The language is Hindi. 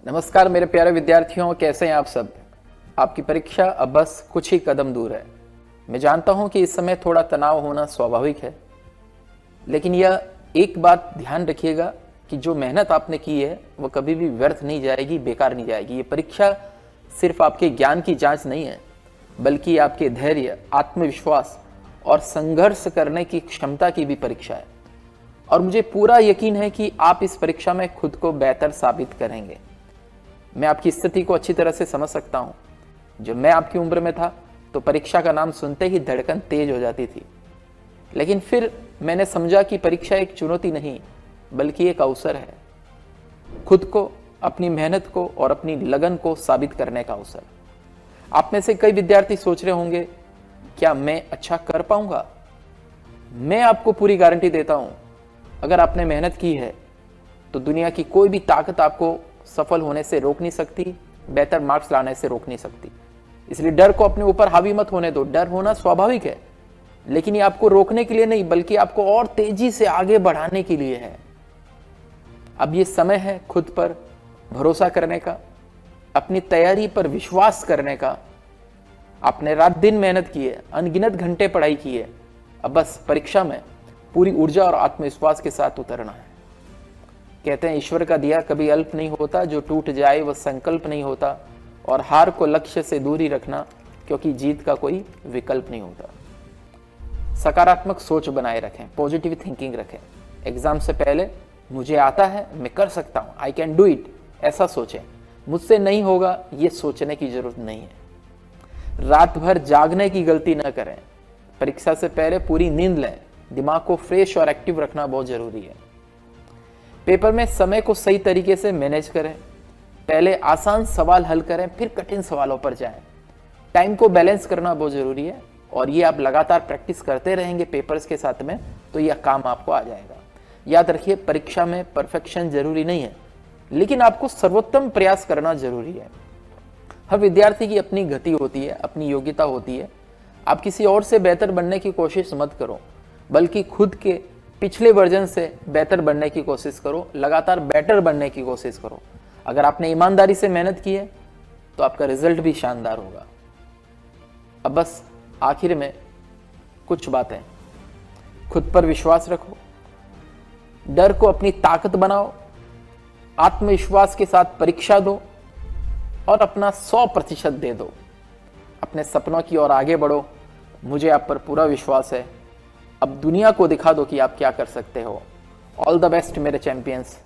नमस्कार मेरे प्यारे विद्यार्थियों, कैसे हैं आप सब। आपकी परीक्षा अब बस कुछ ही कदम दूर है। मैं जानता हूं कि इस समय थोड़ा तनाव होना स्वाभाविक है, लेकिन यह एक बात ध्यान रखिएगा कि जो मेहनत आपने की है वह कभी भी व्यर्थ नहीं जाएगी, बेकार नहीं जाएगी। ये परीक्षा सिर्फ आपके ज्ञान की जांच नहीं है, बल्कि आपके धैर्य, आत्मविश्वास और संघर्ष करने की क्षमता की भी परीक्षा है। और मुझे पूरा यकीन है कि आप इस परीक्षा में खुद को बेहतर साबित करेंगे। मैं आपकी स्थिति को अच्छी तरह से समझ सकता हूं। जब मैं आपकी उम्र में था तो परीक्षा का नाम सुनते ही धड़कन तेज हो जाती थी, लेकिन फिर मैंने समझा कि परीक्षा एक चुनौती नहीं बल्कि एक अवसर है, खुद को, अपनी मेहनत को और अपनी लगन को साबित करने का अवसर। आप में से कई विद्यार्थी सोच रहे होंगे, क्या मैं अच्छा कर पाऊंगा? मैं आपको पूरी गारंटी देता हूं, अगर आपने मेहनत की है तो दुनिया की कोई भी ताकत आपको सफल होने से रोक नहीं सकती, बेहतर मार्क्स लाने से रोक नहीं सकती। इसलिए डर को अपने ऊपर हावी मत होने दो। डर होना स्वाभाविक है, लेकिन ये आपको रोकने के लिए नहीं बल्कि आपको और तेजी से आगे बढ़ाने के लिए है। अब ये समय है खुद पर भरोसा करने का, अपनी तैयारी पर विश्वास करने का। आपने रात दिन मेहनत की है, अनगिनत घंटे पढ़ाई की है। अब बस परीक्षा में पूरी ऊर्जा और आत्मविश्वास के साथ उतरना है। कहते हैं ईश्वर का दिया कभी अल्प नहीं होता, जो टूट जाए वह संकल्प नहीं होता, और हार को लक्ष्य से दूर ही रखना, क्योंकि जीत का कोई विकल्प नहीं होता। सकारात्मक सोच बनाए रखें, पॉजिटिव थिंकिंग रखें। एग्जाम से पहले मुझे आता है, मैं कर सकता हूं, आई कैन डू इट, ऐसा सोचें। मुझसे नहीं होगा ये सोचने की जरूरत नहीं है। रात भर जागने की गलती न करें। परीक्षा से पहले पूरी नींद लें। दिमाग को फ्रेश और एक्टिव रखना बहुत जरूरी है। पेपर में समय को सही तरीके से मैनेज करें। पहले आसान सवाल हल करें, फिर कठिन सवालों पर जाएं। टाइम को बैलेंस करना बहुत जरूरी है, और ये आप लगातार प्रैक्टिस करते रहेंगे पेपर्स के साथ में तो यह काम आपको आ जाएगा। याद रखिए, परीक्षा में परफेक्शन जरूरी नहीं है, लेकिन आपको सर्वोत्तम प्रयास करना जरूरी है। हर विद्यार्थी की अपनी गति होती है, अपनी योग्यता होती है। आप किसी और से बेहतर बनने की कोशिश मत करो, बल्कि खुद के पिछले वर्जन से बेहतर बनने की कोशिश करो। लगातार बेटर बनने की कोशिश करो। अगर आपने ईमानदारी से मेहनत की है तो आपका रिजल्ट भी शानदार होगा। अब बस आखिर में कुछ बातें। खुद पर विश्वास रखो, डर को अपनी ताकत बनाओ, आत्मविश्वास के साथ परीक्षा दो और अपना 100% दे दो। अपने सपनों की ओर आगे बढ़ो। मुझे आप पर पूरा विश्वास है। अब दुनिया को दिखा दो कि आप क्या कर सकते हो। ऑल द बेस्ट मेरे चैंपियंस।